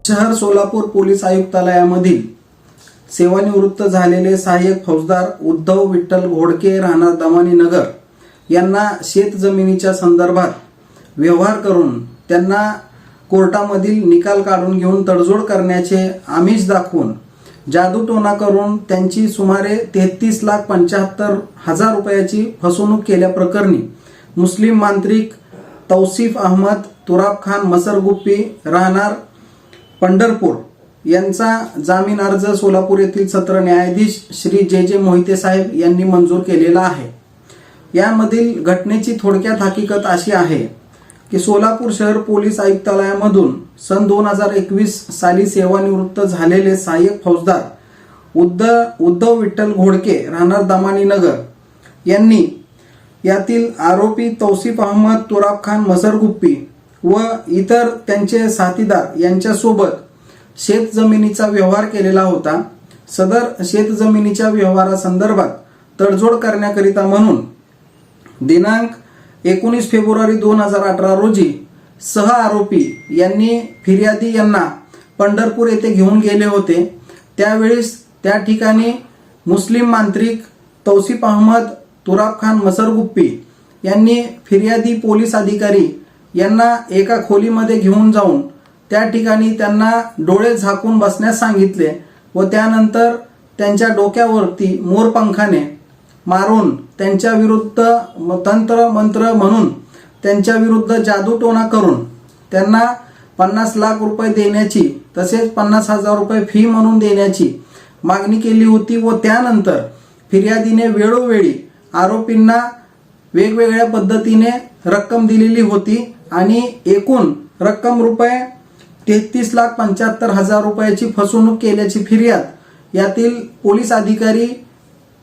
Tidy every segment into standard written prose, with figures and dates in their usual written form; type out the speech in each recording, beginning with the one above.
शहर सोलापूर पोलीस आयुक्तालयामधील सेवानिवृत्त झालेले सहाय्यक फौजदार उद्धव विठ्ठल घोडके राहणार दमानी नगर यांना शेत जमिनीच्या संदर्भात व्यवहार करून त्यांना कोर्टामधील निकाल काढून घेऊन तडजोड करण्याचे आमिष दाखवून जादूटोणा करून त्यांची सुमारे 33,75,000 रुपयाची फसवणूक केल्याप्रकरणी मुस्लिम मांत्रिक तौसिफ अहमद तुराब खान मसरगुप्पी राहणार पंढरपूर यांचा जामीन अर्ज सोलापूर येथील सत्र न्यायाधीश श्री जे मोहिते साहेब यांनी मंजूर केलेला आहे। यामधील घटनेची थोडक्यात हकीकत अशी आहे की सोलापूर शहर पोलीस आयुक्तालयामधून सन 2021 साली सेवानिवृत्त झालेले सहाय्यक फौजदार उद्धव विठ्ठल घोडके राहणार दमानी नगर यांनी यातील आरोपी तौसिफ अहमद तुराब खान मसरगुप्पी व इतर त्यांचे साथीदार यांच्यासोबत शेत जमिनीचा व्यवहार केलेला होता। सदर शेत जमिनीच्या व्यवहारासंदर्भात तडजोड करण्याकरिता म्हणून दिनांक 19 फेब्रुवारी 2018 रोजी सह आरोपी यांनी फिर्यादी यांना पंढरपूर येथे घेऊन गेले होते। त्यावेळेस त्या ठिकाणी मुस्लिम मांत्रिक तौसिफ अहमद तुराब खान मसरगुप्पी यांनी फिर्यादी पोलीस अधिकारी यांना एका खोलीमध्ये घेऊन जाऊन त्या ठिकाणी त्यांना डोळे झाकून बसण्यास सांगितले व त्यानंतर त्यांच्या डोक्यावरती मोरपंखाने मारून त्यांच्या विरुद्ध तंत्र मंत्र म्हणून त्यांच्या विरुद्ध जादूटोणा करून त्यांना 50 लाख रुपये देण्याची तसेच 50,000 रुपये फी म्हणून देण्याची मागणी केली होती व त्यानंतर फिर्यादीने वेळोवेळी आरोपींना वेगवेगळ्या पद्धतीने रक्कम दिलेली होती आणि एकूण रक्कम रुपये 33,75,000 रुपयाची फसवणूक केल्याची फिर्याद यातील पोलीस अधिकारी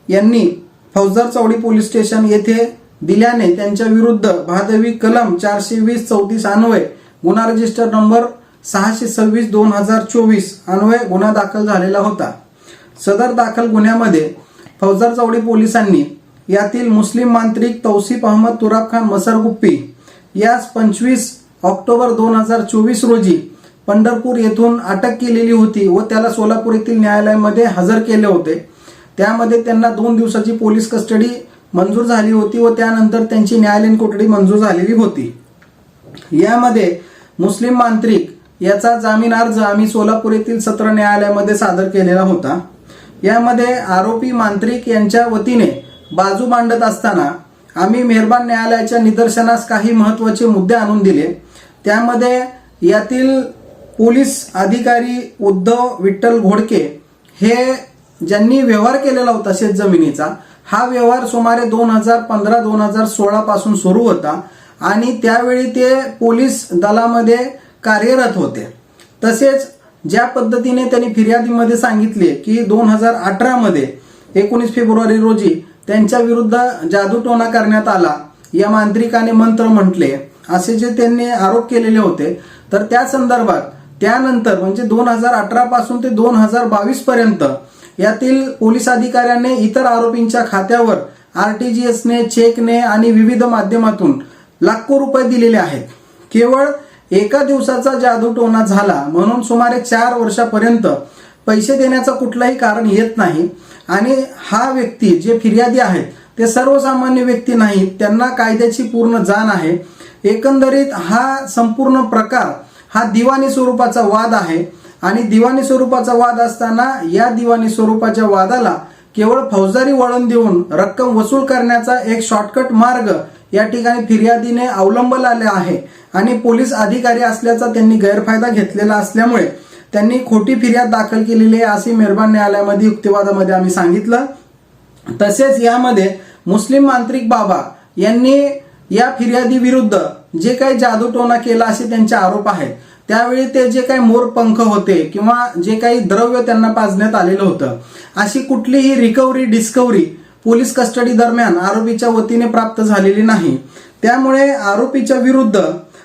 यांनी फौजदार चौडी पोलीस स्टेशन येथे दिल्याने त्यांच्या विरुद्ध भादवी कलम 420-34 अन्वये गुन्हा रजिस्टर नंबर 626/2024 अन्वये गुन्हा दाखल झालेला होता। सदर दाखल गुन्ह्यामध्ये फौजदार चौडी पोलिसांनी यातील मुस्लिम मांत्रिक तौसिफ अहमद तुराब खान मसरगुप्पी यास 25 ऑक्टोबर 2024 रोजी पंढरपूर येथून अटक केलेली होती व त्याला सोलापूर येथील न्यायालयामध्ये हजर केले होते। त्यामध्ये त्यांना 2 दिवसाची पोलीस कस्टडी मंजूर झाली होती व त्यानंतर त्यांची न्यायालयीन कोठडी मंजूर झालेली होती। यामध्ये मुस्लिम मांत्रिक याचा जामीन अर्ज आम्ही सोलापूर येथील सत्र न्यायालयामध्ये सादर केलेला होता। यामध्ये आरोपी मांत्रिक यांच्या वतीने बाजू मांडत असताना आम्ही मेहरबान न्यायालयाच्या निदर्शनास काही महत्त्वाचे मुद्दे आणून दिले। त्यामध्ये यातील पोलीस अधिकारी उद्धव विठ्ठल घोडके हे ज्यांनी व्यवहार केलेला होता शेत जमिनीचा, हा व्यवहार सुमारे 2015-2016 पासून सुरू होता आणि त्यावेळी ते पोलीस दलामध्ये कार्यरत होते। तसेच ज्या पद्धतीने त्यांनी फिर्यादीमध्ये सांगितले की 2018 मध्ये 19 फेब्रुवारी रोजी त्यांच्या विरुद्ध जादूटोणा करण्यात आला, या मांत्रिकाने मंत्र म्हटले असे जे त्यांनी आरोप केलेले होते, तर त्या संदर्भात त्यानंतर म्हणजे 2018 पासून ते 2022 पर्यंत यातील पोलीस अधिकाऱ्यांनी इतर आरोपींच्या खात्यावर RTGS ने, चेकने आणि विविध माध्यमातून लाखो रुपये दिलेले आहेत। केवळ एका दिवसाचा जादूटोणा झाला म्हणून सुमारे 4 वर्षापर्यंत पैसे देण्याचं कुठलंही कारण येत नाही आणि हा व्यक्ती जे फिर्यादी आहेत ते सर्वसामान्य व्यक्ती नाहीत, त्यांना कायद्याची पूर्ण जाण आहे। एकंदरीत हा संपूर्ण प्रकार हा दिवाणी स्वरूपाचा वाद आहे आणि दिवाणी स्वरूपाचा वाद असताना या दिवाणी स्वरूपाच्या वादाला केवळ फौजदारी वळण देऊन रक्कम वसूल करण्याचा एक शॉर्टकट मार्ग या ठिकाणी फिर्यादीने अवलंबला आहे आणि पोलीस अधिकारी असल्याचा त्यांनी गैरफायदा घेतलेला असल्यामुळे त्यांनी खोटी फिर्याद दाखल केलेली आहे असे मेहरबान न्यायालयामध्ये युक्तिवादामध्ये आम्ही सांगितलं। तसेच यामध्ये मुस्लिम मांत्रिक बाबा यांनी या फिर्यादी विरुद्ध जे काही जादूटोणा केला असे त्यांचे आरोप आहेत। त्यावेळी ते जे काही मोरपंख होते किंवा जे काही द्रव्य त्यांना पाजण्यात आलेलं होतं, अशी कुठलीही रिकव्हरी डिस्कव्हरी पोलीस कस्टडी दरम्यान आरोपीच्या वतीने प्राप्त झालेली नाही। त्यामुळे आरोपीच्या विरुद्ध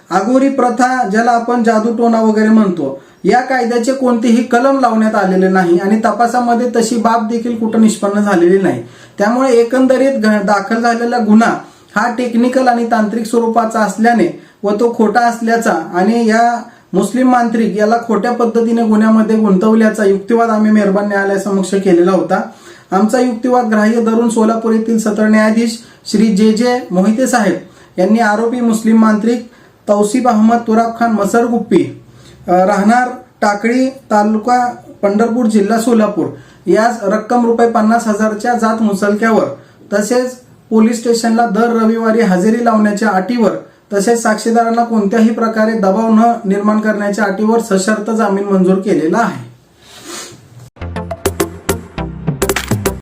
आगोरी प्रथा ज्याला आपण जादूटोणा वगैरे म्हणतो या कायद्याचे कोणतेही कलम लावण्यात आलेले नाही आणि तपासामध्ये तशी बाब देखील कुठं निष्पन्न झालेली नाही। त्यामुळे एकंदरीत दाखल झालेला गुन्हा हा टेक्निकल आणि तांत्रिक स्वरूपाचा असल्याने व तो खोटा असल्याचा आणि या मुस्लिम मांत्रिक याला खोट्या पद्धतीने गुन्ह्यामध्ये गुंतवल्याचा युक्तिवाद आम्ही मेहरबान न्यायालयासमक्ष केलेला होता. आमचा युक्तिवाद ग्राह्य धरून सोलापूर येथील सत्र न्यायाधीश श्री जे मोहिते साहेब यांनी आरोपी मुस्लिम मांत्रिक तौसिफ अहमद तुराब खान मसरगुप्पी राहणार टाकळी तालुका पंढरपूर जिल्हा सोलापूर यास रक्कम रुपये 50,000च्या जात मुचलक्यावर तसेच पोलीस स्टेशनला दर रविवारी हजेरी लावण्याच्या अटीवर तसेच साक्षीदारांना कोणत्याही प्रकारे दबाव न निर्माण करण्याच्या अटीवर सशर्त जामीन मंजूर केलेला आहे.